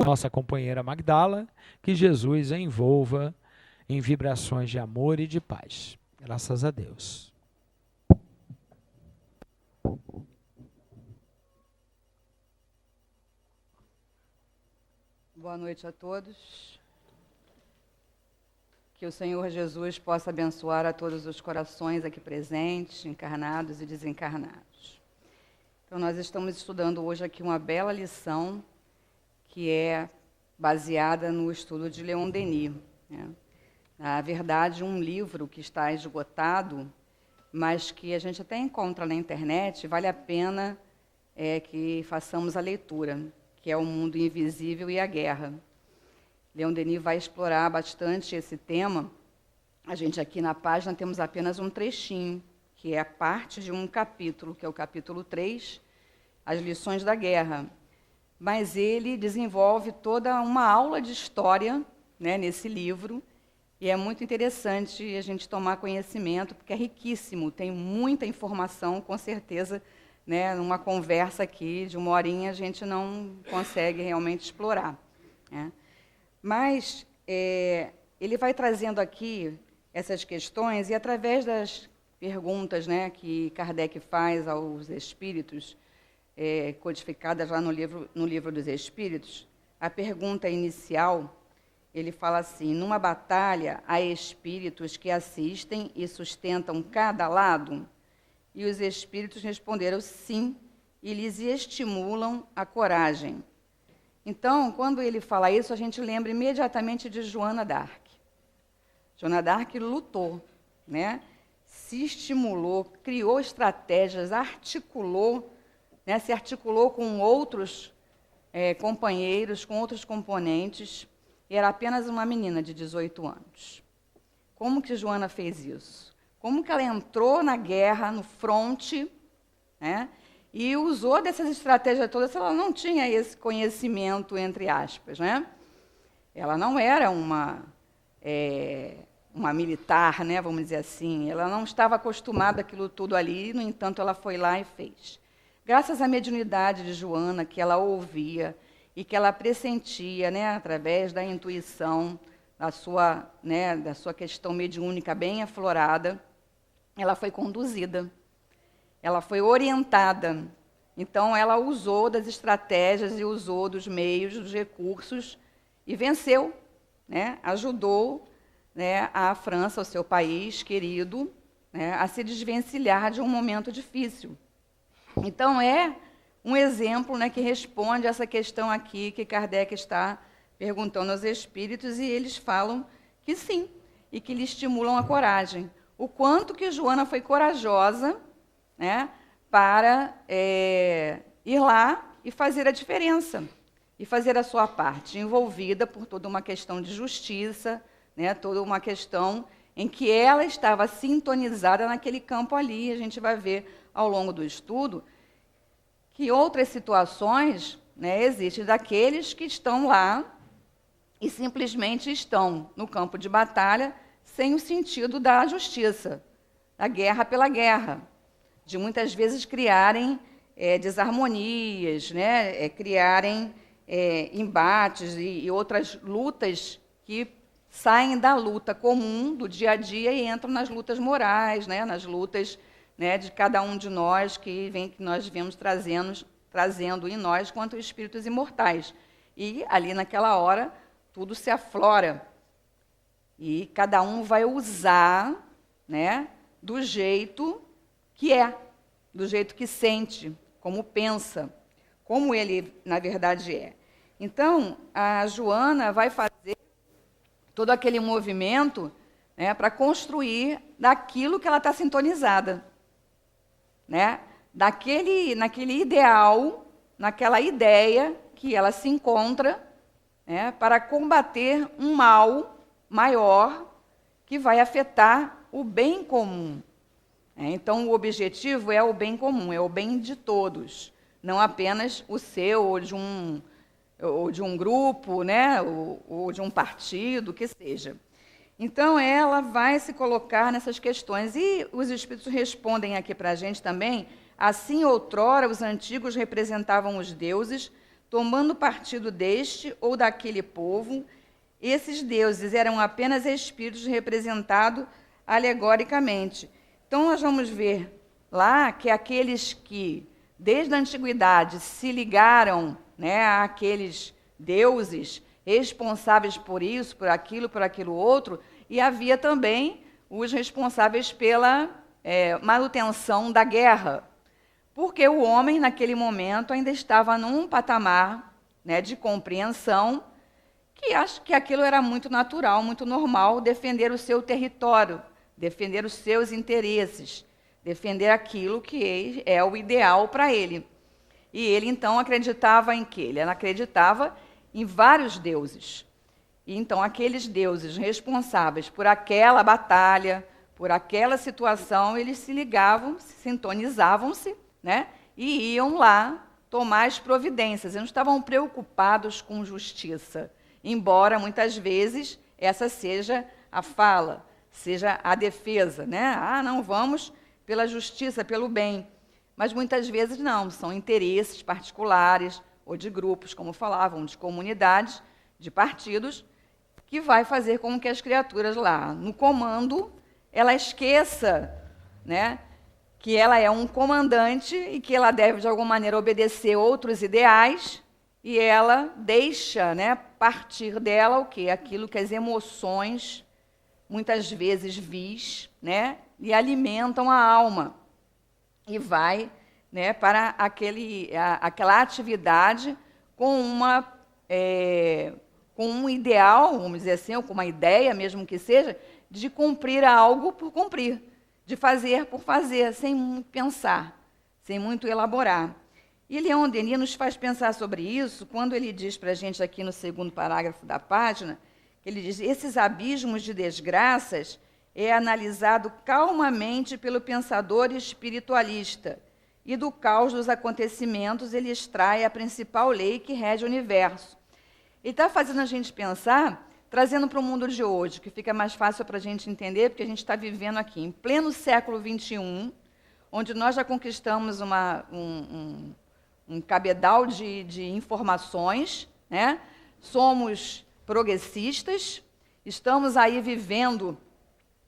nossa companheira Magdala, que Jesus a envolva em vibrações de amor e de paz. Graças a Deus. Boa noite a todos. Que o Senhor Jesus possa abençoar a todos os corações aqui presentes, encarnados e desencarnados. Então, nós estamos estudando hoje aqui uma bela lição que é baseada no estudo de Leon Denis, né? Na verdade, um livro que está esgotado, mas que a gente até encontra na internet, vale a pena que façamos a leitura, que é O Mundo Invisível e a Guerra. Leon Denis vai explorar bastante esse tema. A gente aqui na página temos apenas um trechinho, que é a parte de um capítulo, que é o capítulo 3, As Lições da Guerra. Mas ele desenvolve toda uma aula de história, né, nesse livro, e é muito interessante a gente tomar conhecimento, porque é riquíssimo, tem muita informação, com certeza, né, numa conversa aqui de uma horinha a gente não consegue realmente explorar, né? Mas ele vai trazendo aqui essas questões, e através das perguntas, né, que Kardec faz aos espíritos, codificadas lá no livro dos Espíritos, a pergunta inicial, ele fala assim: numa batalha, há espíritos que assistem e sustentam cada lado? E os espíritos responderam sim, e lhes estimulam a coragem. Então, quando ele fala isso, a gente lembra imediatamente de Joana d'Arc. Joana d'Arc lutou, né? Se estimulou, criou estratégias, articulou, né? Se articulou com outros companheiros, com outros componentes, e era apenas uma menina de 18 anos. Como que Joana fez isso? Como que ela entrou na guerra, no fronte, né? E usou dessas estratégias todas, ela não tinha esse conhecimento, entre aspas, né? Ela não era uma militar, né, vamos dizer assim. Ela não estava acostumada àquilo tudo ali, no entanto, ela foi lá e fez. Graças à mediunidade de Joana, que ela ouvia e que ela pressentia, né, através da intuição, da sua questão mediúnica bem aflorada, ela foi conduzida. Ela foi orientada. Então, ela usou das estratégias e usou dos meios, dos recursos, e venceu, né? Ajudou, né, a França, o seu país querido, né, a se desvencilhar de um momento difícil. Então, é um exemplo, né, que responde a essa questão aqui que Kardec está perguntando aos espíritos, e eles falam que sim, e que lhe estimulam a coragem. O quanto que Joana foi corajosa, né, para ir lá e fazer a diferença, e fazer a sua parte, envolvida por toda uma questão de justiça, né, toda uma questão em que ela estava sintonizada naquele campo ali. A gente vai ver ao longo do estudo que outras situações, né, existem daqueles que estão lá e simplesmente estão no campo de batalha sem o sentido da justiça, da guerra pela guerra, de muitas vezes criarem desarmonias, né, criarem embates e outras lutas que saem da luta comum do dia a dia e entram nas lutas morais, né, nas lutas, né, de cada um de nós que nós viemos trazendo em nós quanto espíritos imortais. E ali naquela hora tudo se aflora e cada um vai usar, né, do jeito que é, do jeito que sente, como pensa, como ele, na verdade, é. Então, a Joana vai fazer todo aquele movimento, né, para construir daquilo que ela está sintonizada, né, naquele ideal, naquela ideia que ela se encontra, né, para combater um mal maior que vai afetar o bem comum. Então, o objetivo é o bem comum, é o bem de todos, não apenas o seu ou de um grupo, né, ou de um partido, que seja. Então, ela vai se colocar nessas questões. E os espíritos respondem aqui para a gente também: assim, outrora, os antigos representavam os deuses tomando partido deste ou daquele povo. Esses deuses eram apenas espíritos representados alegoricamente. Então, nós vamos ver lá que aqueles que, desde a antiguidade, se ligaram, né, àqueles deuses responsáveis por isso, por aquilo outro, e havia também os responsáveis pela manutenção da guerra, porque o homem, naquele momento, ainda estava num patamar, né, de compreensão, que acho que aquilo era muito natural, muito normal, defender o seu território, defender os seus interesses, defender aquilo que é o ideal para ele. E ele, então, acreditava em quê? Ele acreditava em vários deuses. E, então, aqueles deuses responsáveis por aquela batalha, por aquela situação, eles se ligavam, sintonizavam-se, né, e iam lá tomar as providências. Eles não estavam preocupados com justiça, embora, muitas vezes, essa seja a fala, seja a defesa, né? Não, vamos pela justiça, pelo bem. Mas, muitas vezes, não. São interesses particulares ou de grupos, como falavam, de comunidades, de partidos, que vai fazer com que as criaturas lá, no comando, ela esqueça, né, que ela é um comandante e que ela deve, de alguma maneira, obedecer outros ideais, e ela deixa, né, partir dela o quê? Aquilo que as emoções, muitas vezes vis, né, e alimentam a alma. E vai, né, para aquela atividade com com um ideal, vamos dizer assim, ou com uma ideia, mesmo que seja, de cumprir algo por cumprir, de fazer por fazer, sem muito pensar, sem muito elaborar. E Leon Denis nos faz pensar sobre isso quando ele diz para a gente aqui no segundo parágrafo da página, que ele diz: esses abismos de desgraças é analisado calmamente pelo pensador espiritualista, e do caos dos acontecimentos ele extrai a principal lei que rege o universo. Ele está fazendo a gente pensar, trazendo para o mundo de hoje, que fica mais fácil para a gente entender, porque a gente está vivendo aqui, em pleno século XXI, onde nós já conquistamos um cabedal de informações, né? Somos progressistas, estamos aí vivendo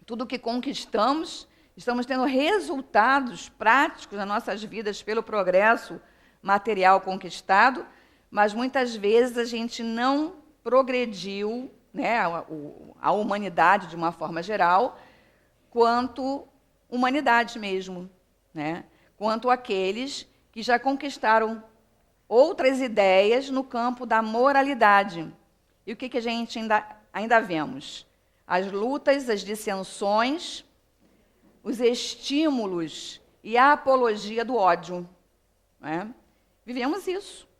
tudo o que conquistamos, estamos tendo resultados práticos nas nossas vidas pelo progresso material conquistado, mas muitas vezes a gente não progrediu, né, a humanidade de uma forma geral, quanto humanidade mesmo, né, quanto aqueles que já conquistaram outras ideias no campo da moralidade. E o que a gente ainda vemos? As lutas, as dissensões, os estímulos e a apologia do ódio, né? Vivemos isso.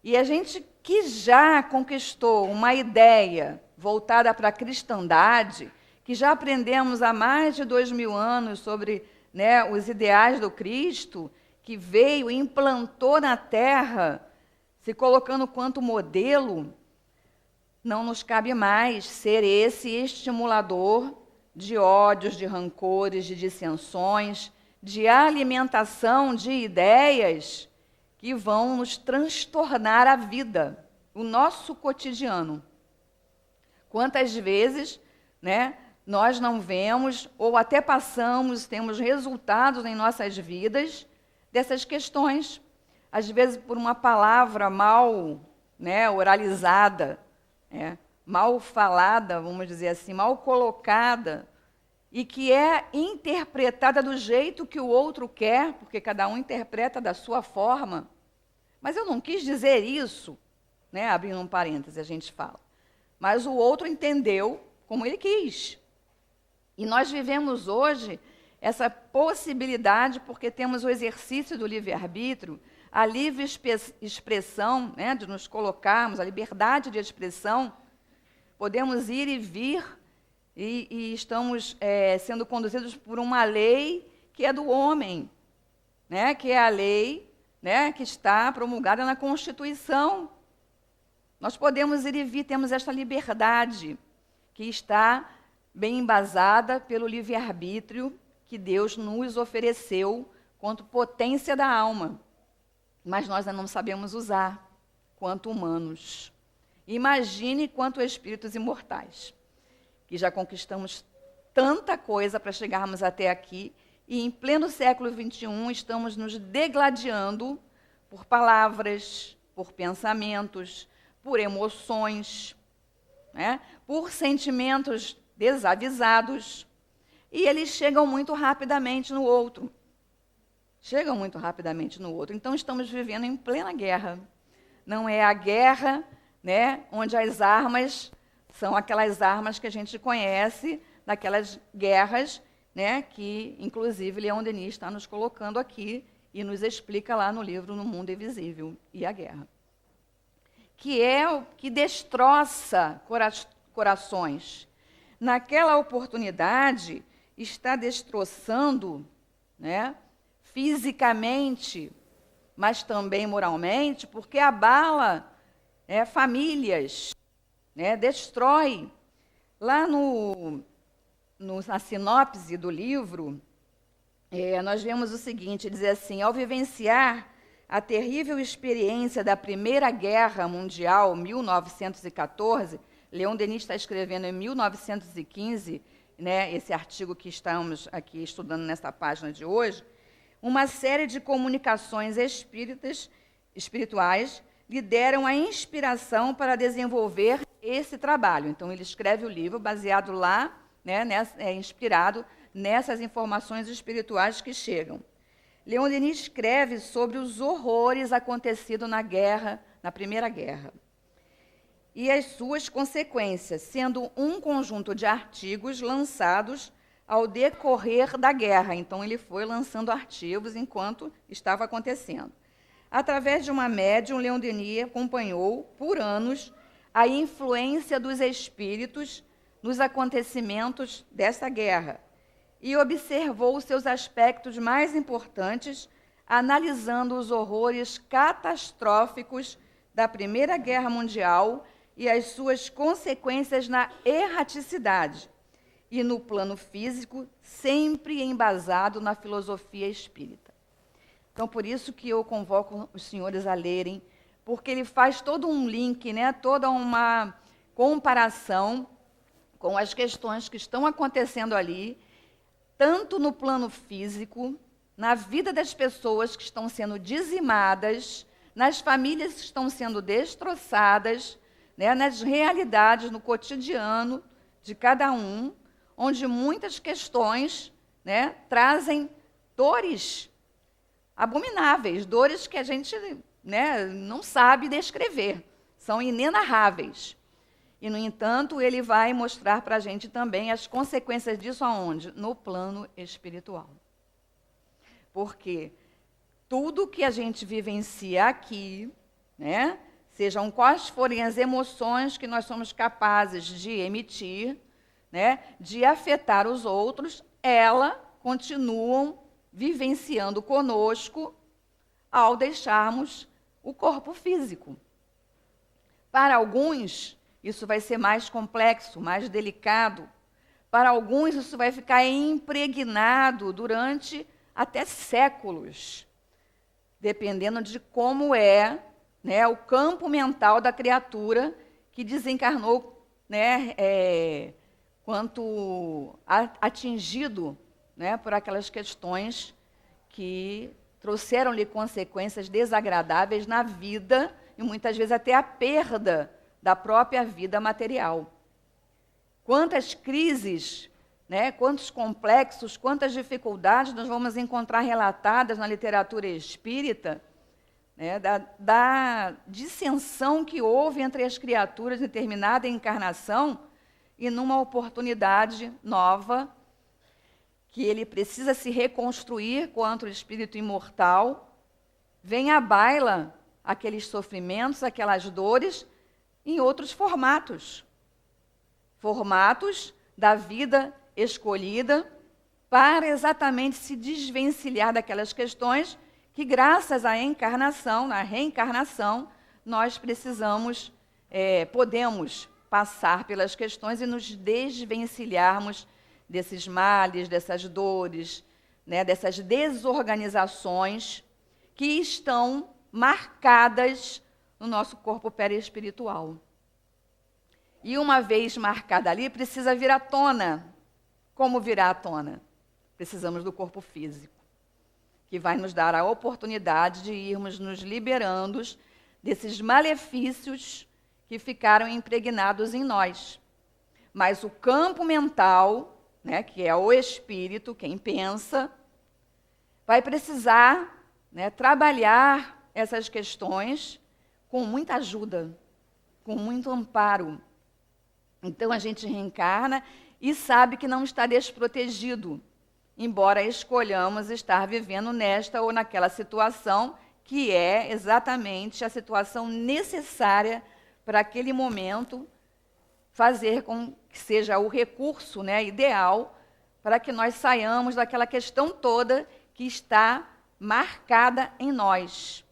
E a gente que já conquistou uma ideia voltada para a cristandade, que já aprendemos há mais de 2000 anos sobre, né, os ideais do Cristo, que veio e implantou na Terra, se colocando quanto modelo, não nos cabe mais ser esse estimulador de ódios, de rancores, de dissensões, de alimentação de ideias que vão nos transtornar a vida, o nosso cotidiano. Quantas vezes, né, nós não vemos, ou até passamos, temos resultados em nossas vidas dessas questões, às vezes por uma palavra mal, né, oralizada, né, mal falada, vamos dizer assim, mal colocada, e que é interpretada do jeito que o outro quer, porque cada um interpreta da sua forma. Mas eu não quis dizer isso, né, abrindo um parêntese, a gente fala. Mas o outro entendeu como ele quis. E nós vivemos hoje essa possibilidade, porque temos o exercício do livre-arbítrio, a livre expressão, né, de nos colocarmos, a liberdade de expressão, podemos ir e vir, e estamos sendo conduzidos por uma lei que é do homem, né, que é a lei, né, que está promulgada na Constituição. Nós podemos ir e vir, temos esta liberdade que está bem embasada pelo livre-arbítrio que Deus nos ofereceu quanto potência da alma. Mas nós ainda não sabemos usar. quanto humanos. Imagine quanto espíritos imortais, que já conquistamos tanta coisa para chegarmos até aqui, e em pleno século XXI estamos nos degladiando por palavras, por pensamentos, por emoções, né? Por sentimentos desavisados, e eles chegam muito rapidamente no outro. Então estamos vivendo em plena guerra. Não é a guerra, né, onde as armas são aquelas armas que a gente conhece, daquelas guerras, né, que, inclusive, Leon Denis está nos colocando aqui e nos explica lá no livro No Mundo Invisível e a Guerra. Que é o que destroça corações. Naquela oportunidade, está destroçando, né, fisicamente, mas também moralmente, porque abala famílias, né, destrói. Lá na sinopse do livro, nós vemos o seguinte, diz assim: ao vivenciar a terrível experiência da Primeira Guerra Mundial, 1914, Leon Denis está escrevendo em 1915, né, esse artigo que estamos aqui estudando nessa página de hoje, uma série de comunicações espirituais lhe deram a inspiração para desenvolver esse trabalho. Então, ele escreve o livro baseado lá, né, inspirado nessas informações espirituais que chegam. Leon Denis escreve sobre os horrores acontecidos na guerra, na Primeira Guerra, e as suas consequências, sendo um conjunto de artigos lançados ao decorrer da guerra. Então, ele foi lançando artigos enquanto estava acontecendo. Através de uma médium, Leon Denis acompanhou, por anos, a influência dos espíritos nos acontecimentos dessa guerra e observou seus aspectos mais importantes, analisando os horrores catastróficos da Primeira Guerra Mundial e as suas consequências na erraticidade e no plano físico, sempre embasado na filosofia espírita. Então, por isso que eu convoco os senhores a lerem, porque ele faz todo um link, né, toda uma comparação com as questões que estão acontecendo ali, tanto no plano físico, na vida das pessoas que estão sendo dizimadas, nas famílias que estão sendo destroçadas, né, nas realidades, no cotidiano de cada um, onde muitas questões, né, trazem dores abomináveis, dores que a gente, né, não sabe descrever, são inenarráveis. E, no entanto, ele vai mostrar para a gente também as consequências disso aonde? No plano espiritual. Porque tudo que a gente vivencia aqui, né, sejam quais forem as emoções que nós somos capazes de emitir, né, de afetar os outros, elas continuam vivenciando conosco ao deixarmos o corpo físico. Para alguns, isso vai ser mais complexo, mais delicado. Para alguns, isso vai ficar impregnado durante até séculos, dependendo de como é, né, o campo mental da criatura que desencarnou, né, quanto atingido, né, por aquelas questões que trouxeram-lhe consequências desagradáveis na vida e muitas vezes até a perda da própria vida material. Quantas crises, né, quantos complexos, quantas dificuldades nós vamos encontrar relatadas na literatura espírita, né, da dissensão que houve entre as criaturas em determinada encarnação e numa oportunidade nova, que ele precisa se reconstruir quanto o espírito imortal, vem à baila aqueles sofrimentos, aquelas dores, em outros formatos. Formatos da vida escolhida para exatamente se desvencilhar daquelas questões que, graças à encarnação, na reencarnação, nós precisamos, podemos passar pelas questões e nos desvencilharmos desses males, dessas dores, né, dessas desorganizações que estão marcadas no nosso corpo perispiritual. E uma vez marcada ali, precisa vir à tona. Como virá à tona? Precisamos do corpo físico, que vai nos dar a oportunidade de irmos nos liberando desses malefícios que ficaram impregnados em nós. Mas o campo mental, né, que é o espírito, quem pensa, vai precisar, né, trabalhar essas questões com muita ajuda, com muito amparo. Então a gente reencarna e sabe que não está desprotegido, embora escolhamos estar vivendo nesta ou naquela situação, que é exatamente a situação necessária para aquele momento fazer com que seja o recurso, né, ideal para que nós saiamos daquela questão toda que está marcada em nós.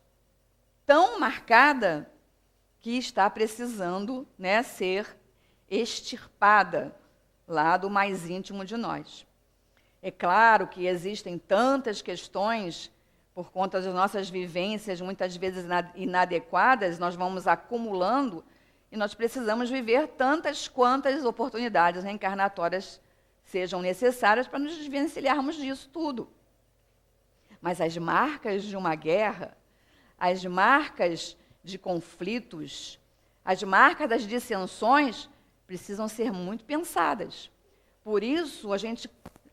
Tão marcada que está precisando, né, ser extirpada lá do mais íntimo de nós. É claro que existem tantas questões, por conta das nossas vivências, muitas vezes inadequadas, nós vamos acumulando e nós precisamos viver tantas quantas oportunidades reencarnatórias sejam necessárias para nos desvencilharmos disso tudo. Mas as marcas de uma guerra, as marcas de conflitos, as marcas das dissensões precisam ser muito pensadas. Por isso, a gente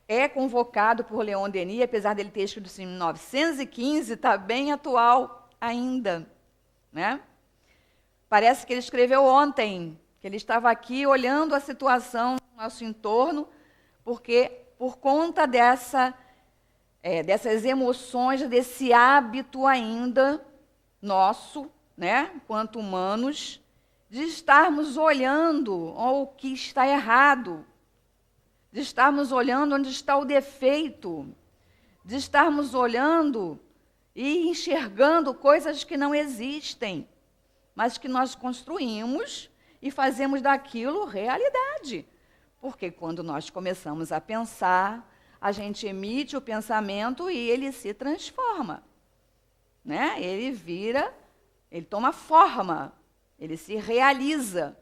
é convocado por Leon Denis, apesar dele ter escrito isso em 1915, está bem atual ainda, né? Parece que ele escreveu ontem, que ele estava aqui olhando a situação no nosso entorno, porque por conta dessas emoções, desse hábito ainda nosso, né, enquanto humanos, de estarmos olhando o que está errado, de estarmos olhando onde está o defeito, de estarmos olhando e enxergando coisas que não existem, mas que nós construímos e fazemos daquilo realidade. Porque quando nós começamos a pensar, a gente emite o pensamento e ele se transforma, né? Ele toma forma, ele se realiza.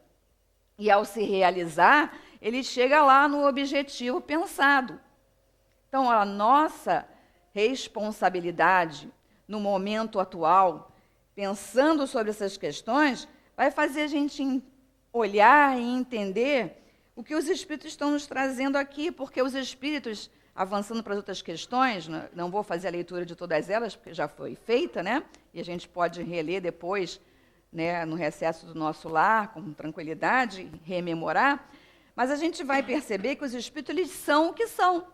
E ao se realizar, ele chega lá no objetivo pensado. Então, a nossa responsabilidade no momento atual, pensando sobre essas questões, vai fazer a gente olhar e entender o que os espíritos estão nos trazendo aqui, porque os espíritos, avançando para as outras questões, não vou fazer a leitura de todas elas, porque já foi feita, né? E a gente pode reler depois, né, no recesso do nosso lar, com tranquilidade, rememorar, mas a gente vai perceber que os espíritos eles são o que são.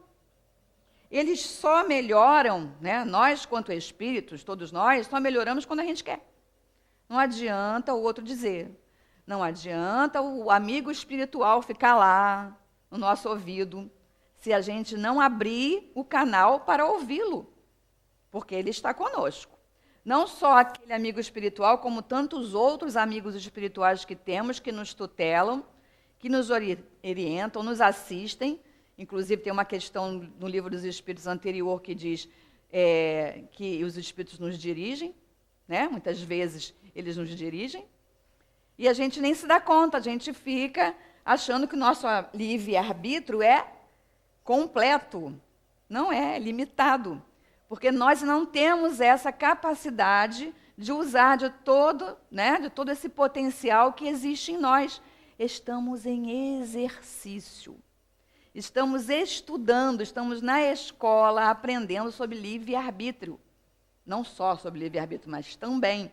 Eles só melhoram, né, nós quanto espíritos, todos nós, só melhoramos quando a gente quer. Não adianta o outro dizer, não adianta o amigo espiritual ficar lá no nosso ouvido, se a gente não abrir o canal para ouvi-lo, porque ele está conosco. Não só aquele amigo espiritual, como tantos outros amigos espirituais que temos, que nos tutelam, que nos orientam, nos assistem. Inclusive, tem uma questão no Livro dos Espíritos anterior que diz que os espíritos nos dirigem, né? Muitas vezes eles nos dirigem, e a gente nem se dá conta, a gente fica achando que o nosso livre-arbítrio é completo. Não é limitado. Porque nós não temos essa capacidade de usar de todo esse potencial que existe em nós. Estamos em exercício. Estamos estudando, estamos na escola aprendendo sobre livre-arbítrio. Não só sobre livre-arbítrio, mas também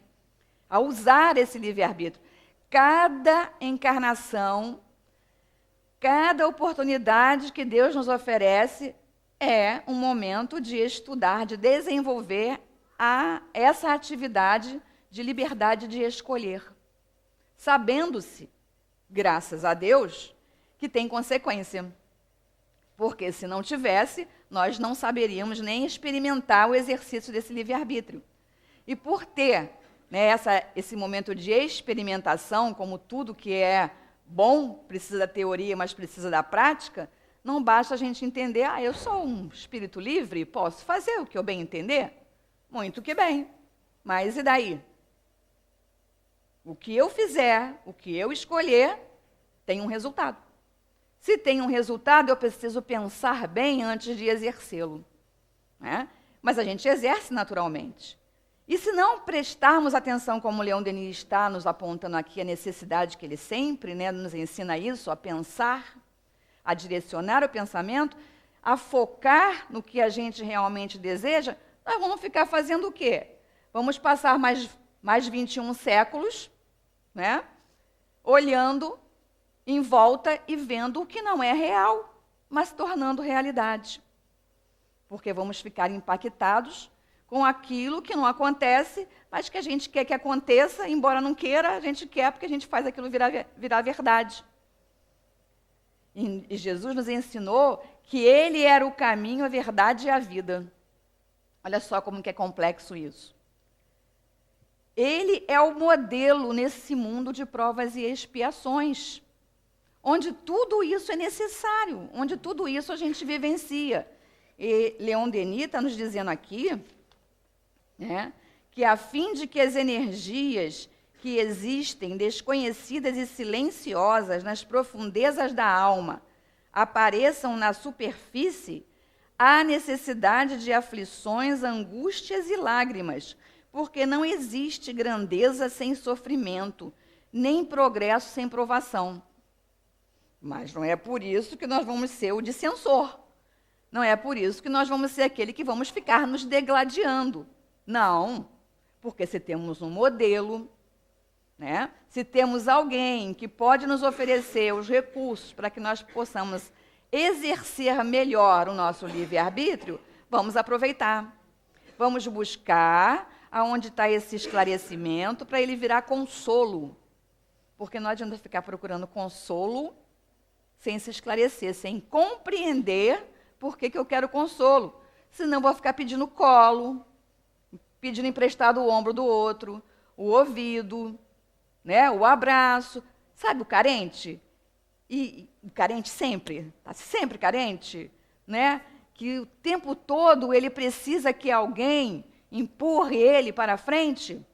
a usar esse livre-arbítrio. Cada encarnação, cada oportunidade que Deus nos oferece é um momento de estudar, de desenvolver essa atividade de liberdade de escolher, sabendo-se, graças a Deus, que tem consequência. Porque se não tivesse, nós não saberíamos nem experimentar o exercício desse livre-arbítrio. E por ter, né, esse momento de experimentação, como tudo que é bom, precisa da teoria, mas precisa da prática, não basta a gente entender, eu sou um espírito livre, posso fazer o que eu bem entender? Muito que bem. Mas e daí? O que eu fizer, o que eu escolher, tem um resultado. Se tem um resultado, eu preciso pensar bem antes de exercê-lo, né? Mas a gente exerce naturalmente. E se não prestarmos atenção, como o Leon Denis está nos apontando aqui, a necessidade que ele sempre, né, nos ensina isso, a pensar, a direcionar o pensamento, a focar no que a gente realmente deseja, nós vamos ficar fazendo o quê? Vamos passar mais 21 séculos, né, olhando em volta e vendo o que não é real, mas tornando realidade. Porque vamos ficar impactados com aquilo que não acontece, mas que a gente quer que aconteça, embora não queira, a gente quer porque a gente faz aquilo virar verdade. E Jesus nos ensinou que ele era o caminho, a verdade e a vida. Olha só como que é complexo isso. Ele é o modelo nesse mundo de provas e expiações, onde tudo isso é necessário, onde tudo isso a gente vivencia. E Leon Denis está nos dizendo aqui, né, que a fim de que as energias que existem, desconhecidas e silenciosas nas profundezas da alma, apareçam na superfície, há necessidade de aflições, angústias e lágrimas, porque não existe grandeza sem sofrimento, nem progresso sem provação. Mas não é por isso que nós vamos ser o dissensor. Não é por isso que nós vamos ser aquele que vamos ficar nos degladiando. Não, porque se temos um modelo, né? Se temos alguém que pode nos oferecer os recursos para que nós possamos exercer melhor o nosso livre-arbítrio, vamos aproveitar. Vamos buscar aonde está esse esclarecimento para ele virar consolo. Porque não adianta ficar procurando consolo sem se esclarecer, sem compreender por que eu quero consolo. Senão vou ficar pedindo colo, pedindo emprestado o ombro do outro, o ouvido, né, o abraço. Sabe o carente? E o carente sempre, está sempre carente, né? Que o tempo todo ele precisa que alguém empurre ele para frente.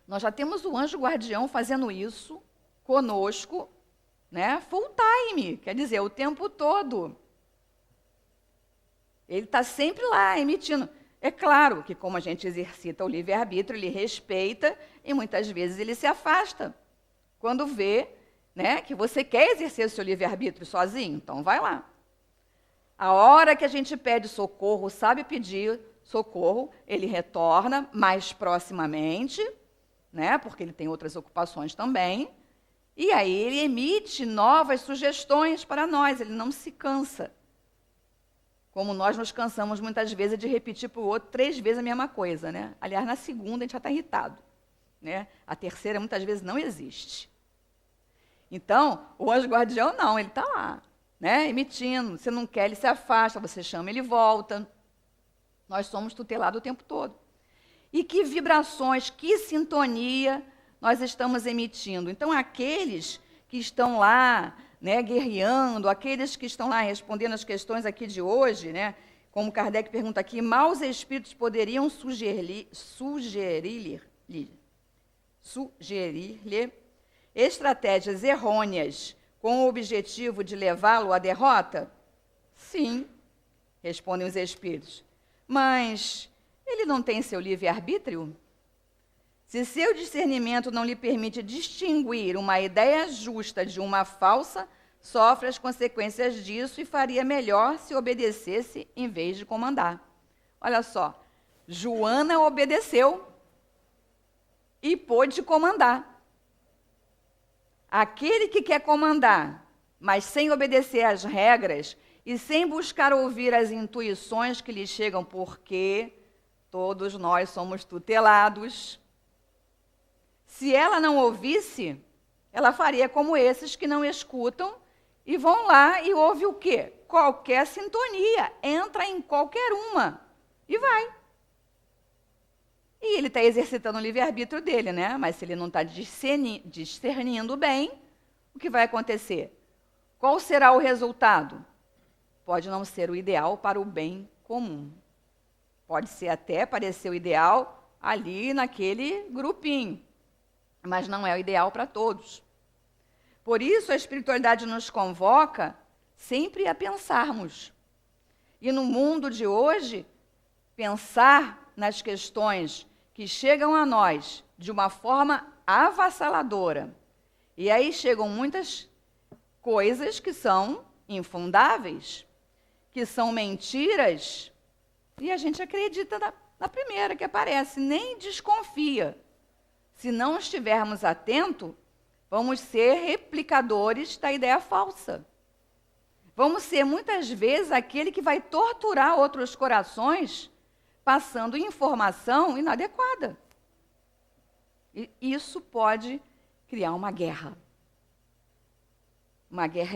Nós já temos o anjo guardião fazendo isso conosco, né? Full time, quer dizer, o tempo todo. Ele está sempre lá, emitindo. É claro que, como a gente exercita o livre-arbítrio, ele respeita e muitas vezes ele se afasta. Quando vê, né, que você quer exercer o seu livre-arbítrio sozinho, então vai lá. A hora que a gente pede socorro, sabe pedir socorro, ele retorna mais proximamente, né, porque ele tem outras ocupações também, e aí ele emite novas sugestões para nós, ele não se cansa. Como nós nos cansamos muitas vezes de repetir para o outro 3 vezes a mesma coisa, né? Aliás, na segunda a gente já está irritado, né? A terceira muitas vezes não existe. Então, o anjo guardião não, ele está lá, né? Emitindo. Você não quer, ele se afasta, você chama, ele volta. Nós somos tutelados o tempo todo. E que vibrações, que sintonia nós estamos emitindo? Então, aqueles que estão lá, né, guerreando, aqueles que estão lá respondendo as questões aqui de hoje, né, como Kardec pergunta aqui, maus espíritos poderiam sugerir-lhe estratégias errôneas com o objetivo de levá-lo à derrota? Sim, respondem os espíritos. Mas ele não tem seu livre-arbítrio? Se seu discernimento não lhe permite distinguir uma ideia justa de uma falsa, sofre as consequências disso e faria melhor se obedecesse em vez de comandar. Olha só, Joana obedeceu e pôde comandar. Aquele que quer comandar, mas sem obedecer às regras e sem buscar ouvir as intuições que lhe chegam, porque todos nós somos tutelados. Se ela não ouvisse, ela faria como esses que não escutam e vão lá e ouvem o quê? Qualquer sintonia, entra em qualquer uma e vai. E ele está exercitando o livre-arbítrio dele, né? Mas se ele não está discernindo bem, o que vai acontecer? Qual será o resultado? Pode não ser o ideal para o bem comum. Pode ser até parecer o ideal ali naquele grupinho. mas não é o ideal para todos. Por isso, a espiritualidade nos convoca sempre a pensarmos. E no mundo de hoje, pensar nas questões que chegam a nós de uma forma avassaladora. E aí chegam muitas coisas que são infundáveis, que são mentiras, e a gente acredita na primeira que aparece, nem desconfia. Se não estivermos atentos, vamos ser replicadores da ideia falsa. Vamos ser, muitas vezes, aquele que vai torturar outros corações, passando informação inadequada. E isso pode criar uma guerra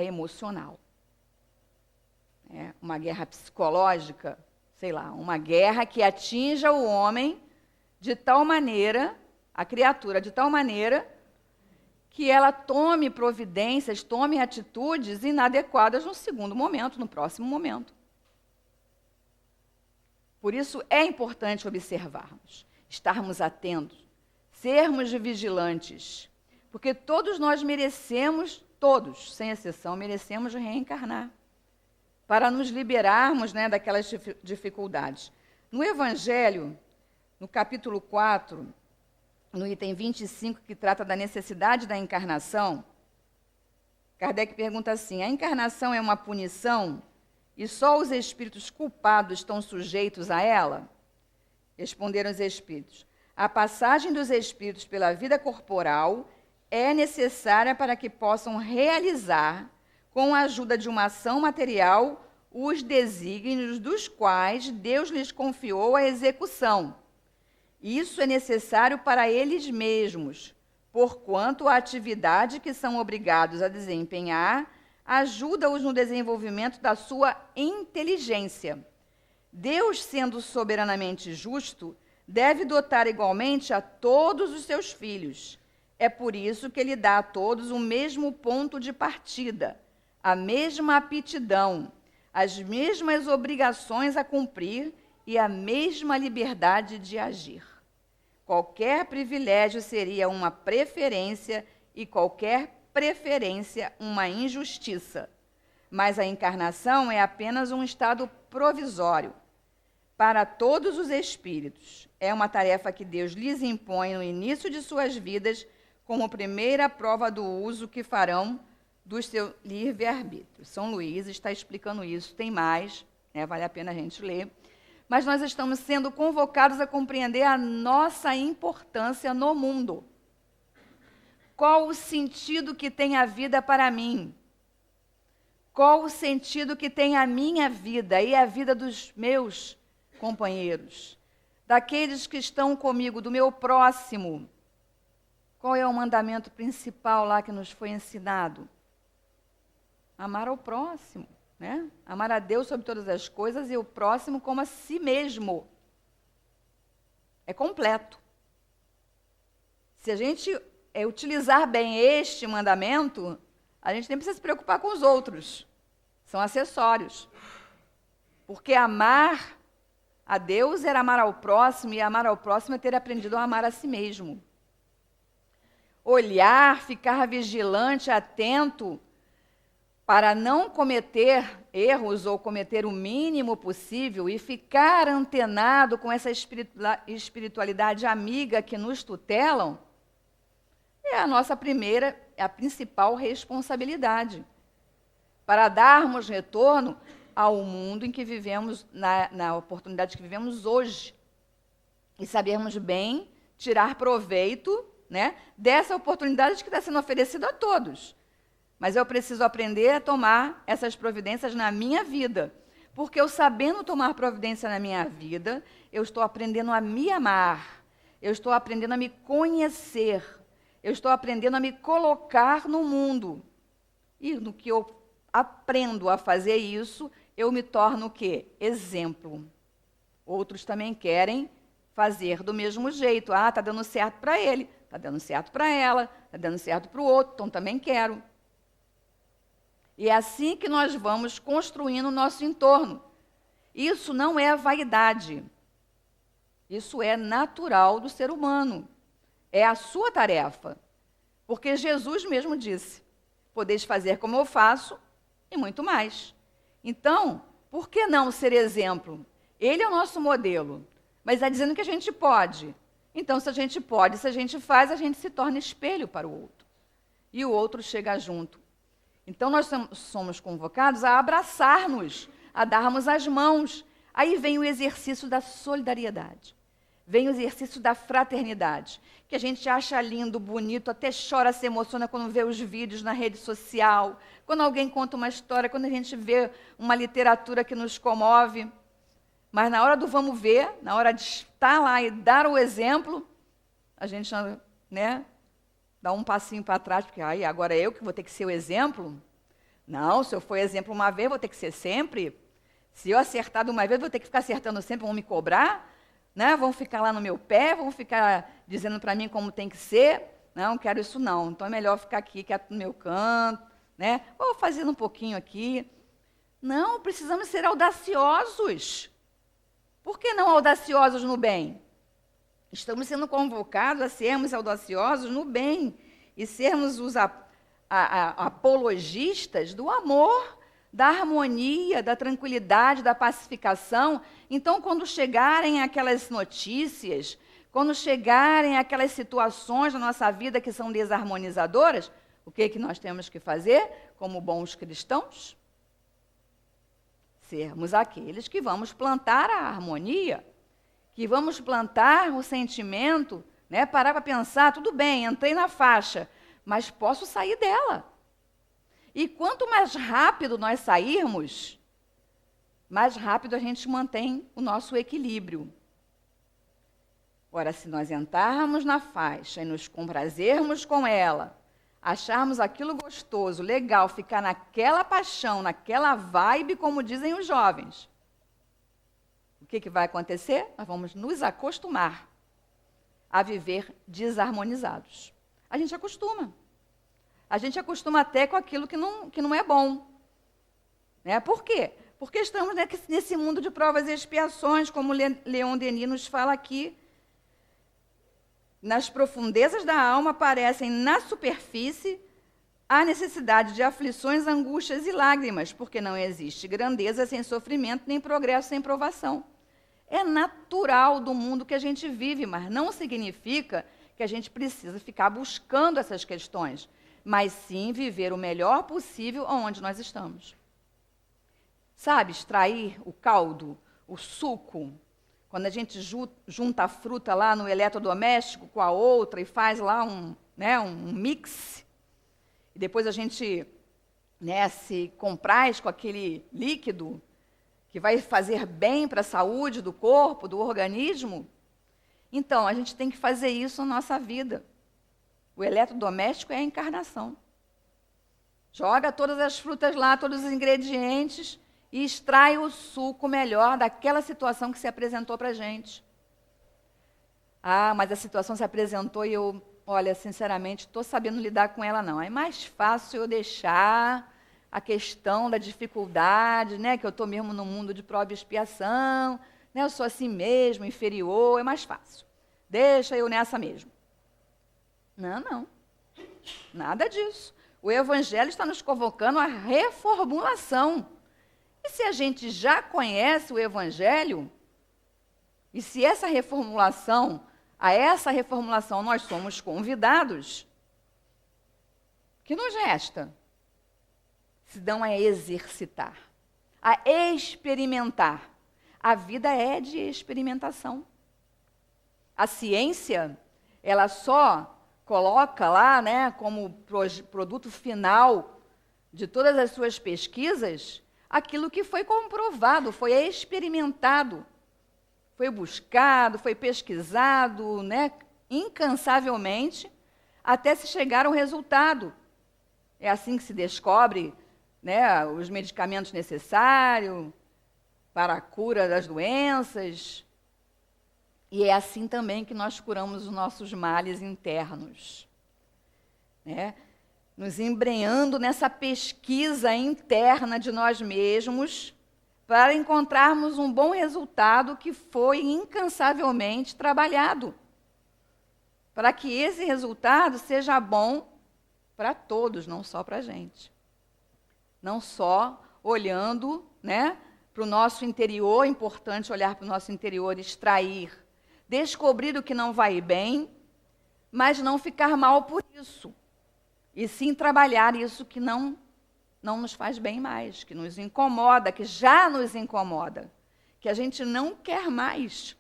emocional, uma guerra psicológica, sei lá, uma guerra que atinja o homem de tal maneira, a criatura de tal maneira, que ela tome providências, tome atitudes inadequadas no segundo momento, no próximo momento. Por isso é importante observarmos, estarmos atentos, sermos vigilantes, porque todos nós merecemos, todos, sem exceção, merecemos reencarnar, para nos liberarmos, daquelas dificuldades. No Evangelho, no capítulo 4, no item 25, que trata da necessidade da encarnação, Kardec pergunta assim: a encarnação é uma punição e só os espíritos culpados estão sujeitos a ela? Responderam os espíritos: a passagem dos espíritos pela vida corporal é necessária para que possam realizar, com a ajuda de uma ação material, os desígnios dos quais Deus lhes confiou a execução. Isso é necessário para eles mesmos, porquanto a atividade que são obrigados a desempenhar ajuda-os no desenvolvimento da sua inteligência. Deus, sendo soberanamente justo, deve dotar igualmente a todos os seus filhos. É por isso que ele dá a todos o mesmo ponto de partida, a mesma aptidão, as mesmas obrigações a cumprir e a mesma liberdade de agir. Qualquer privilégio seria uma preferência e qualquer preferência uma injustiça. Mas a encarnação é apenas um estado provisório para todos os espíritos. É uma tarefa que Deus lhes impõe no início de suas vidas, como primeira prova do uso que farão do seu livre-arbítrio. São Luís está explicando isso, tem mais, vale a pena a gente ler. Mas nós estamos sendo convocados a compreender a nossa importância no mundo. Qual o sentido que tem a vida para mim? Qual o sentido que tem a minha vida e a vida dos meus companheiros? Daqueles que estão comigo, do meu próximo? Qual é o mandamento principal lá que nos foi ensinado? Amar ao próximo. Amar a Deus sobre todas as coisas e o próximo como a si mesmo. É completo. Se a gente utilizar bem este mandamento, a gente nem precisa se preocupar com os outros. São acessórios. Porque amar a Deus era amar ao próximo, e amar ao próximo é ter aprendido a amar a si mesmo. Olhar, ficar vigilante, atento, para não cometer erros ou cometer o mínimo possível e ficar antenado com essa espiritualidade amiga que nos tutelam, é a nossa primeira, a principal responsabilidade, para darmos retorno ao mundo em que vivemos, na oportunidade que vivemos hoje, e sabermos bem tirar proveito, dessa oportunidade que está sendo oferecida a todos. Mas eu preciso aprender a tomar essas providências na minha vida. Porque eu sabendo tomar providência na minha vida, eu estou aprendendo a me amar. Eu estou aprendendo a me conhecer. Eu estou aprendendo a me colocar no mundo. E no que eu aprendo a fazer isso, eu me torno o quê? Exemplo. Outros também querem fazer do mesmo jeito. Ah, está dando certo para ele, está dando certo para ela, está dando certo para o outro, então também quero. E é assim que nós vamos construindo o nosso entorno. Isso não é vaidade. Isso é natural do ser humano. É a sua tarefa. Porque Jesus mesmo disse: podeis fazer como eu faço e muito mais. Então, por que não ser exemplo? Ele é o nosso modelo, mas está dizendo que a gente pode. Então, se a gente pode, se a gente faz, a gente se torna espelho para o outro. E o outro chega junto. Então, nós somos convocados a abraçar-nos, a darmos as mãos. Aí vem o exercício da solidariedade. Vem o exercício da fraternidade, que a gente acha lindo, bonito, até chora, se emociona quando vê os vídeos na rede social, quando alguém conta uma história, quando a gente vê uma literatura que nos comove. Mas na hora do vamos ver, na hora de estar lá e dar o exemplo, a gente, né, dá um passinho para trás, porque aí agora eu que vou ter que ser o exemplo? Não, se eu for exemplo uma vez, vou ter que ser sempre. Se eu acertar de uma vez, vou ter que ficar acertando sempre, vão me cobrar, né? Vão ficar lá no meu pé, vão ficar dizendo para mim como tem que ser. Não quero isso não, então é melhor ficar aqui, quieto no meu canto, né? Ou fazendo um pouquinho aqui. Não, precisamos ser audaciosos. Por que não audaciosos no bem? Estamos sendo convocados a sermos audaciosos no bem e sermos os apologistas do amor, da harmonia, da tranquilidade, da pacificação. Então, quando chegarem aquelas notícias, quando chegarem aquelas situações na nossa vida que são desarmonizadoras, o que é que nós temos que fazer como bons cristãos? Sermos aqueles que vamos plantar a harmonia, que vamos plantar o sentimento, né? Parar para pensar, tudo bem, entrei na faixa, mas posso sair dela. E quanto mais rápido nós sairmos, mais rápido a gente mantém o nosso equilíbrio. Ora, se nós entrarmos na faixa e nos comprazermos com ela, acharmos aquilo gostoso, legal, ficar naquela paixão, naquela vibe, como dizem os jovens, o que vai acontecer? Nós vamos nos acostumar a viver desarmonizados. A gente acostuma. A gente acostuma até com aquilo que não é bom. Né? Por quê? Porque estamos nesse mundo de provas e expiações, como Leon Denis nos fala aqui. Nas profundezas da alma aparecem na superfície a necessidade de aflições, angústias e lágrimas, porque não existe grandeza sem sofrimento, nem progresso sem provação. É natural do mundo que a gente vive, mas não significa que a gente precisa ficar buscando essas questões, mas sim viver o melhor possível onde nós estamos. Sabe, extrair o caldo, o suco, quando a gente junta a fruta lá no eletrodoméstico com a outra e faz lá um mix, e depois a gente, né, se compraz com aquele líquido que vai fazer bem para a saúde do corpo, do organismo. Então, a gente tem que fazer isso na nossa vida. O eletrodoméstico é a encarnação. Joga todas as frutas lá, todos os ingredientes e extrai o suco melhor daquela situação que se apresentou para a gente. Ah, mas a situação se apresentou e eu, olha, sinceramente, estou sabendo lidar com ela não. É mais fácil eu deixar a questão da dificuldade, né, que eu estou mesmo no mundo de prova e expiação, né, eu sou assim mesmo, inferior, é mais fácil. Deixa eu nessa mesmo. Não. Nada disso. O Evangelho está nos convocando à reformulação. E se a gente já conhece o Evangelho, e se a essa reformulação nós somos convidados, o que nos resta? Se não é exercitar, a experimentar. A vida é de experimentação. A ciência, ela só coloca lá, né, como produto final de todas as suas pesquisas, aquilo que foi comprovado, foi experimentado, foi buscado, foi pesquisado, né, incansavelmente, até se chegar ao resultado. É assim que se descobre, né, os medicamentos necessários para a cura das doenças. E é assim também que nós curamos os nossos males internos, né? Nos embrenhando nessa pesquisa interna de nós mesmos para encontrarmos um bom resultado que foi incansavelmente trabalhado. para que esse resultado seja bom para todos, não só para a gente. Não só olhando, né, para o nosso interior, é importante olhar para o nosso interior, extrair, descobrir o que não vai bem, mas não ficar mal por isso. E sim trabalhar isso que não nos faz bem mais, que nos incomoda, que já nos incomoda, que a gente não quer mais.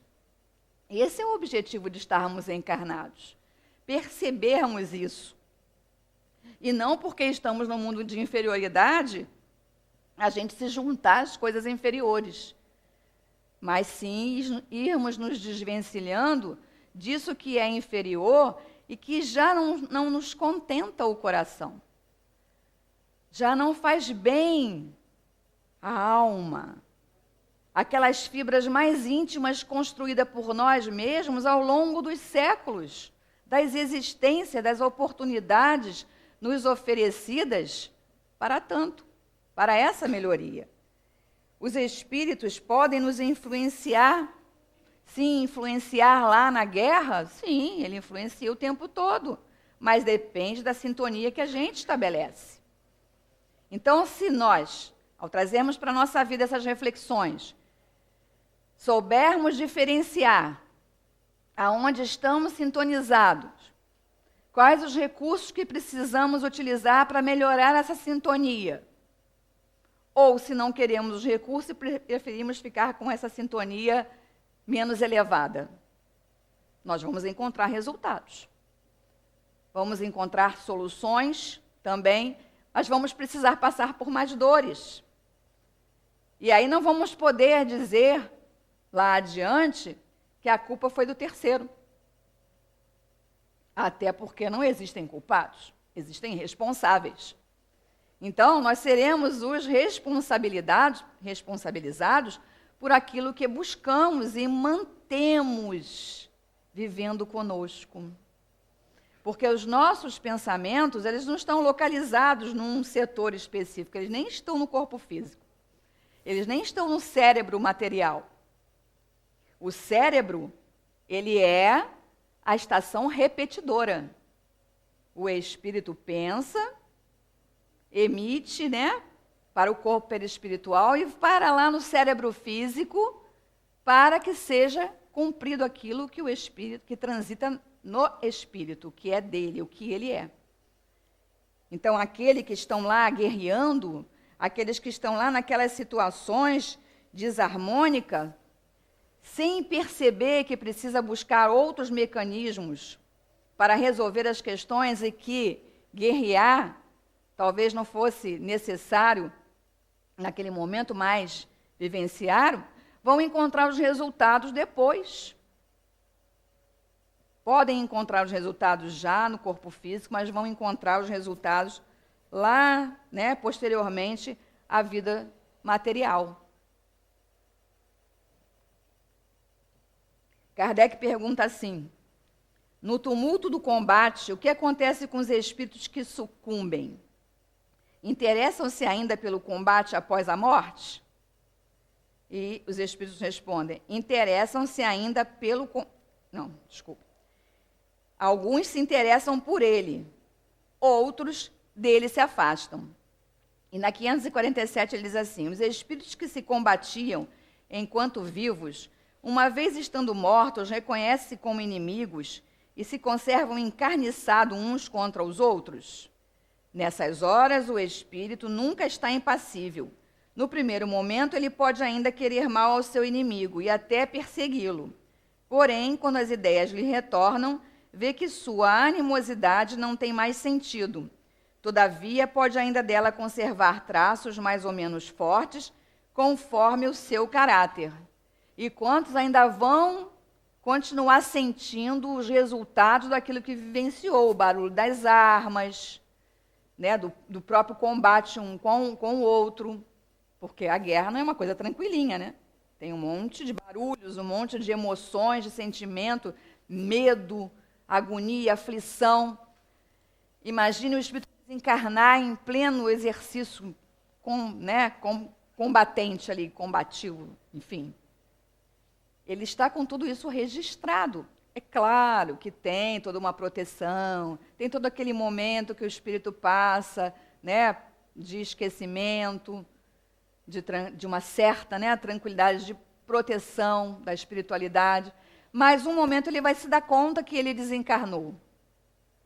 Esse é o objetivo de estarmos encarnados. Percebermos isso. E não porque estamos num mundo de inferioridade, a gente se juntar às coisas inferiores. Mas sim irmos nos desvencilhando disso que é inferior e que já não nos contenta o coração. Já não faz bem a alma. Aquelas fibras mais íntimas construídas por nós mesmos ao longo dos séculos, das existências, das oportunidades nos oferecidas para tanto, para essa melhoria. Os espíritos podem nos influenciar. Sim, influenciar lá na guerra? Sim, ele influencia o tempo todo, mas depende da sintonia que a gente estabelece. Então, se nós, ao trazermos para a nossa vida essas reflexões, soubermos diferenciar aonde estamos sintonizados, quais os recursos que precisamos utilizar para melhorar essa sintonia, ou se não queremos os recursos, preferimos ficar com essa sintonia menos elevada, nós vamos encontrar resultados. Vamos encontrar soluções também, mas vamos precisar passar por mais dores. E aí não vamos poder dizer, lá adiante, que a culpa foi do terceiro. Até porque não existem culpados, existem responsáveis. Então, nós seremos os responsabilizados por aquilo que buscamos e mantemos vivendo conosco. Porque os nossos pensamentos, eles não estão localizados num setor específico, eles nem estão no corpo físico. Eles nem estão no cérebro material. O cérebro, ele é a estação repetidora. O espírito pensa, emite, né, para o corpo perispiritual e para lá no cérebro físico, para que seja cumprido aquilo que o espírito, que transita no espírito, que é dele, o que ele é. Então, aqueles que estão lá guerreando, aqueles que estão lá naquelas situações desarmônicas, sem perceber que precisa buscar outros mecanismos para resolver as questões e que guerrear talvez não fosse necessário naquele momento, mas vivenciaram, vão encontrar os resultados depois. Podem encontrar os resultados já no corpo físico, mas vão encontrar os resultados lá, né, posteriormente à vida material. Kardec pergunta assim: no tumulto do combate, o que acontece com os espíritos que sucumbem? Interessam-se ainda pelo combate após a morte? E os espíritos respondem: interessam-se ainda pelo... Alguns se interessam por ele, outros dele se afastam. E na 547 ele diz assim: os espíritos que se combatiam enquanto vivos, uma vez estando mortos, reconhecem-se como inimigos e se conservam encarniçados uns contra os outros. Nessas horas, o espírito nunca está impassível. No primeiro momento, ele pode ainda querer mal ao seu inimigo e até persegui-lo. Porém, quando as ideias lhe retornam, vê que sua animosidade não tem mais sentido. Todavia, pode ainda dela conservar traços mais ou menos fortes, conforme o seu caráter. E quantos ainda vão continuar sentindo os resultados daquilo que vivenciou, o barulho das armas, né, do próprio combate um com o outro, porque a guerra não é uma coisa tranquilinha, né? Tem um monte de barulhos, um monte de emoções, de sentimento, medo, agonia, aflição. Imagine o espírito desencarnar em pleno exercício combatente ali, combativo, enfim. Ele está com tudo isso registrado. É claro que tem toda uma proteção, tem todo aquele momento que o espírito passa, né, de esquecimento, de uma certa, né, tranquilidade, de proteção da espiritualidade, mas um momento ele vai se dar conta que ele desencarnou,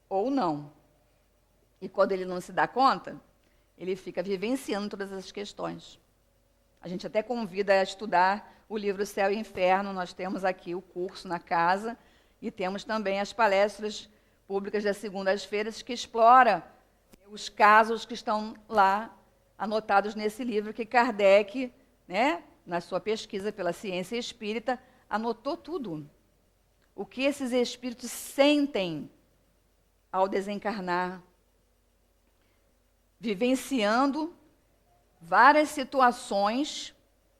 ou não. E quando ele não se dá conta, ele fica vivenciando todas essas questões. A gente até convida a estudar o livro Céu e Inferno, nós temos aqui o curso na casa, e temos também as palestras públicas das segundas-feiras que explora os casos que estão lá anotados nesse livro que Kardec, né, na sua pesquisa pela ciência espírita, anotou tudo. O que esses espíritos sentem ao desencarnar, vivenciando várias situações,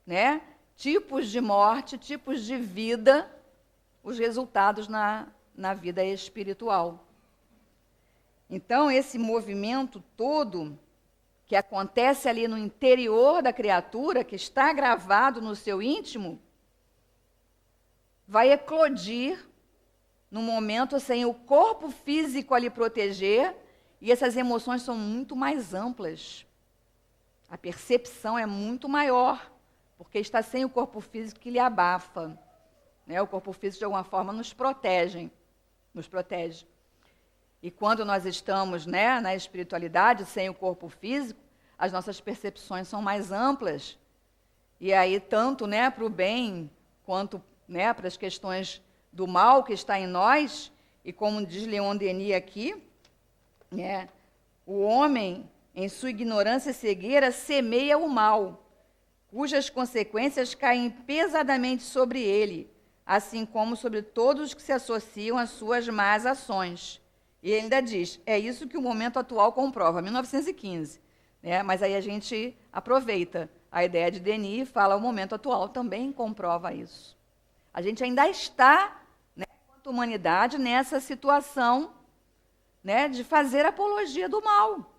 né, tipos de morte, tipos de vida, os resultados na vida espiritual. Então, esse movimento todo que acontece ali no interior da criatura, que está gravado no seu íntimo, vai eclodir no momento sem o corpo físico a lhe proteger, e essas emoções são muito mais amplas. A percepção é muito maior, porque está sem o corpo físico que lhe abafa. O corpo físico, de alguma forma, nos protege. E quando nós estamos, né, na espiritualidade, sem o corpo físico, as nossas percepções são mais amplas. E aí, tanto, né, para o bem, quanto, né, para as questões do mal que está em nós, e como diz Leon Denis aqui, né, o homem, em sua ignorância e cegueira, semeia o mal, cujas consequências caem pesadamente sobre ele, assim como sobre todos os que se associam às suas más ações. E ele ainda diz, é isso que o momento atual comprova, 1915. Né? Mas aí a gente aproveita a ideia de Denis e fala, o momento atual também comprova isso. A gente ainda está, né, enquanto humanidade, nessa situação, né, de fazer apologia do mal.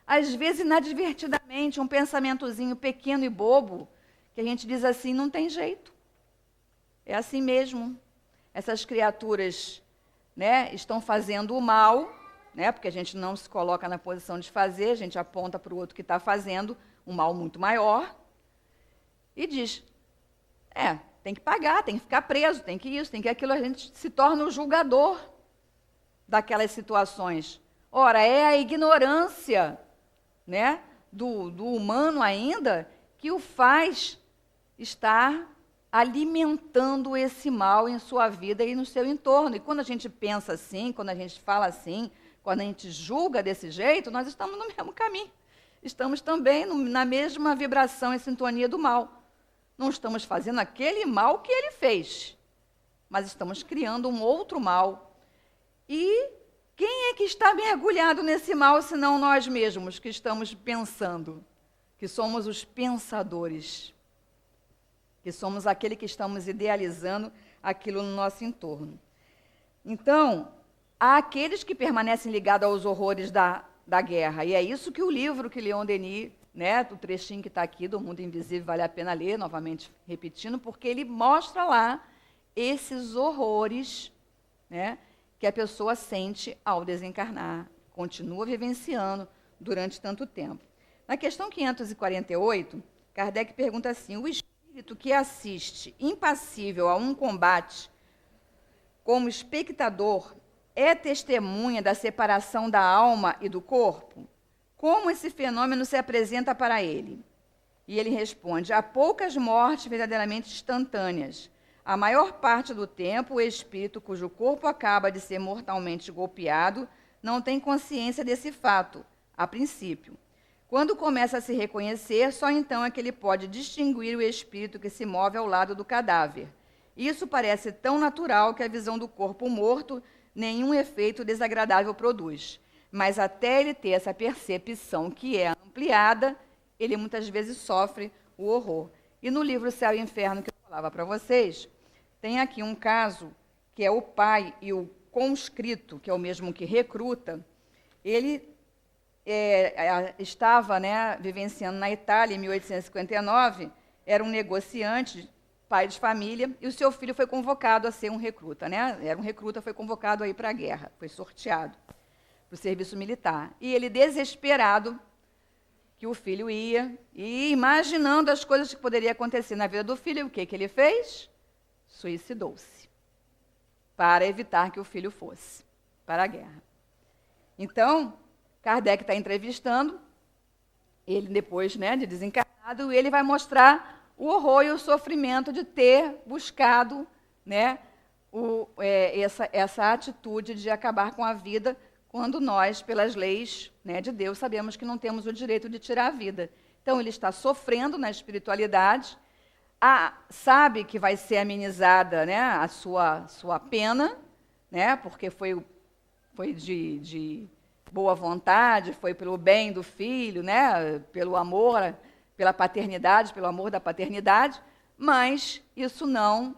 Às vezes, inadvertidamente, um pensamentozinho pequeno e bobo, que a gente diz assim, não tem jeito. É assim mesmo. Essas criaturas, né, estão fazendo o mal, né, porque a gente não se coloca na posição de fazer, a gente aponta para o outro que está fazendo um mal muito maior e diz, tem que pagar, tem que ficar preso, tem que isso, tem que aquilo. A gente se torna o julgador daquelas situações. Ora, é a ignorância, né, do humano ainda que o faz estar alimentando esse mal em sua vida e no seu entorno. E quando a gente pensa assim, quando a gente fala assim, quando a gente julga desse jeito, nós estamos no mesmo caminho. Estamos também na mesma vibração e sintonia do mal. Não estamos fazendo aquele mal que ele fez, mas estamos criando um outro mal. E quem é que está mergulhado nesse mal, senão nós mesmos, que estamos pensando, que somos os pensadores, que somos aquele que estamos idealizando aquilo no nosso entorno. Então, há aqueles que permanecem ligados aos horrores da guerra, e é isso que o livro que Leon Denis, né, do trechinho que está aqui, do Mundo Invisível, vale a pena ler, novamente repetindo, porque ele mostra lá esses horrores, né, que a pessoa sente ao desencarnar, continua vivenciando durante tanto tempo. Na questão 548, Kardec pergunta assim, o espírito que assiste impassível a um combate como espectador é testemunha da separação da alma e do corpo? Como esse fenômeno se apresenta para ele? E ele responde, há poucas mortes verdadeiramente instantâneas. A maior parte do tempo, o espírito cujo corpo acaba de ser mortalmente golpeado não tem consciência desse fato, a princípio. Quando começa a se reconhecer, só então é que ele pode distinguir o espírito que se move ao lado do cadáver. Isso parece tão natural que a visão do corpo morto nenhum efeito desagradável produz. Mas até ele ter essa percepção que é ampliada, ele muitas vezes sofre o horror. E no livro Céu e Inferno, que eu falava para vocês, tem aqui um caso que é o pai e o conscrito, que é o mesmo que recruta. Ele estava, né, vivenciando na Itália, em 1859, era um negociante pai de família, e o seu filho foi convocado a ser um recruta, né? Era um recruta, foi convocado aí para a guerra, foi sorteado para o serviço militar. E ele, desesperado, que o filho ia, e imaginando as coisas que poderiam acontecer na vida do filho, o que ele fez? Suicidou-se, para evitar que o filho fosse para a guerra. Então, Kardec está entrevistando ele depois, né, de desencarnado, e ele vai mostrar o horror e o sofrimento de ter buscado, né, essa atitude de acabar com a vida, quando nós, pelas leis, né, de Deus, sabemos que não temos o direito de tirar a vida. Então, ele está sofrendo na espiritualidade, sabe que vai ser amenizada, né, a sua pena, né, porque foi de boa vontade, foi pelo bem do filho, né, pelo amor, pela paternidade, pelo amor da paternidade, mas isso não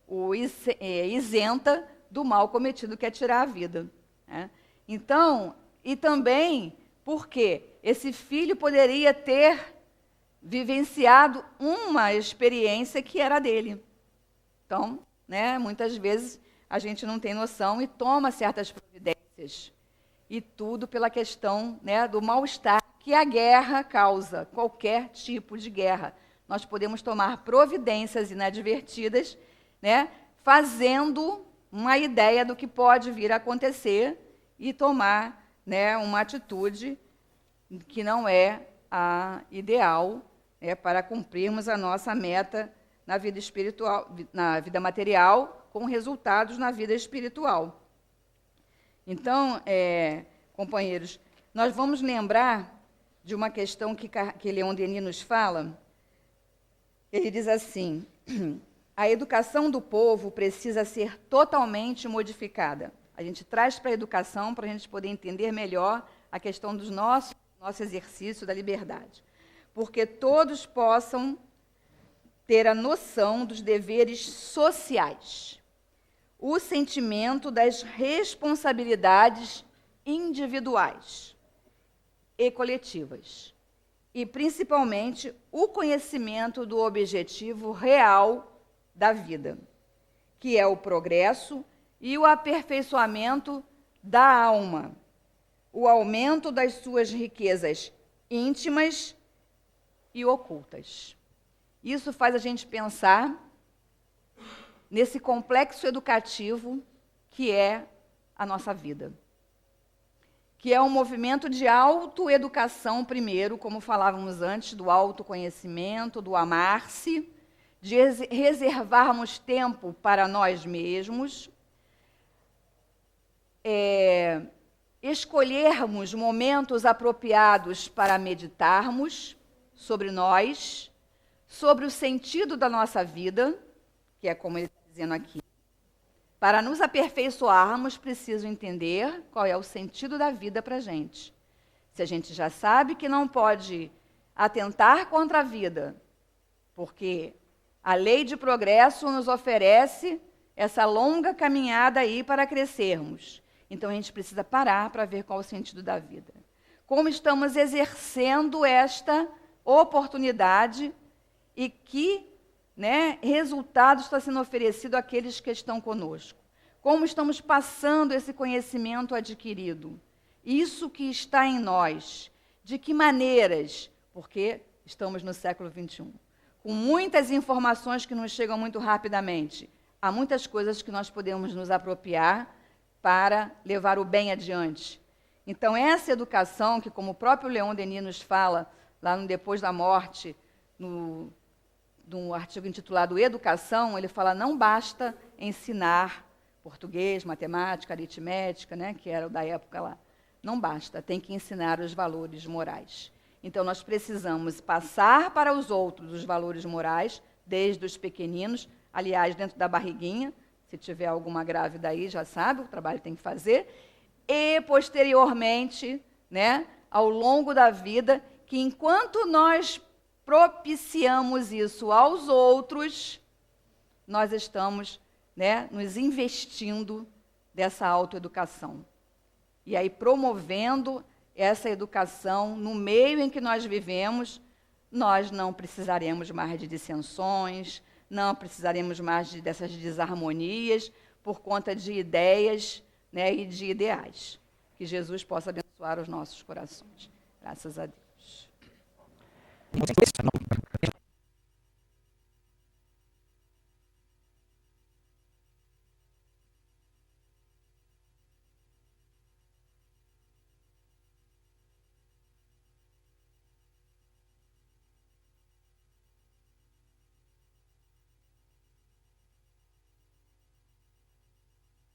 o isenta do mal cometido, que é tirar a vida, né? Então, e também porque esse filho poderia ter vivenciado uma experiência que era dele. Então, né, muitas vezes a gente não tem noção e toma certas providências. E tudo pela questão, né, do mal-estar que a guerra causa, qualquer tipo de guerra. Nós podemos tomar providências inadvertidas, né, fazendo uma ideia do que pode vir a acontecer e tomar, né, uma atitude que não é a ideal, para cumprirmos a nossa meta na vida espiritual, na vida material, com resultados na vida espiritual. Então, companheiros, nós vamos lembrar de uma questão que Leon Denis nos fala. Ele diz assim: a educação do povo precisa ser totalmente modificada. A gente traz para a educação para a gente poder entender melhor a questão do nosso exercício da liberdade. Porque todos possam ter a noção dos deveres sociais, o sentimento das responsabilidades individuais e coletivas, e principalmente o conhecimento do objetivo real da vida, que é o progresso e o aperfeiçoamento da alma, o aumento das suas riquezas íntimas e ocultas. Isso faz a gente pensar nesse complexo educativo que é a nossa vida, que é um movimento de autoeducação primeiro, como falávamos antes, do autoconhecimento, do amar-se, de reservarmos tempo para nós mesmos, escolhermos momentos apropriados para meditarmos sobre nós, sobre o sentido da nossa vida, que é como ele está dizendo aqui. Para nos aperfeiçoarmos, preciso entender qual é o sentido da vida para a gente. Se a gente já sabe que não pode atentar contra a vida, porque a lei de progresso nos oferece essa longa caminhada aí para crescermos. Então, a gente precisa parar para ver qual é o sentido da vida. Como estamos exercendo esta oportunidade e que, né, resultado está sendo oferecido àqueles que estão conosco. Como estamos passando esse conhecimento adquirido. Isso que está em nós. De que maneiras? Porque estamos no século XXI. Com muitas informações que nos chegam muito rapidamente. Há muitas coisas que nós podemos nos apropriar para levar o bem adiante. Então, essa educação, que como o próprio Leon Denis nos fala, lá no Depois da Morte, no artigo intitulado Educação, ele fala: não basta ensinar português, matemática, aritmética, né, que era o da época lá. Não basta, tem que ensinar os valores morais. Então, nós precisamos passar para os outros os valores morais, desde os pequeninos, aliás, dentro da barriguinha. Se tiver alguma grávida aí, já sabe, o trabalho tem que fazer. E, posteriormente, né, ao longo da vida, que enquanto nós propiciamos isso aos outros, nós estamos, né, nos investindo dessa autoeducação. E aí promovendo essa educação no meio em que nós vivemos, nós não precisaremos mais de dissensões, não precisaremos mais dessas desarmonias por conta de ideias, né, e de ideais. Que Jesus possa abençoar os nossos corações. Graças a Deus.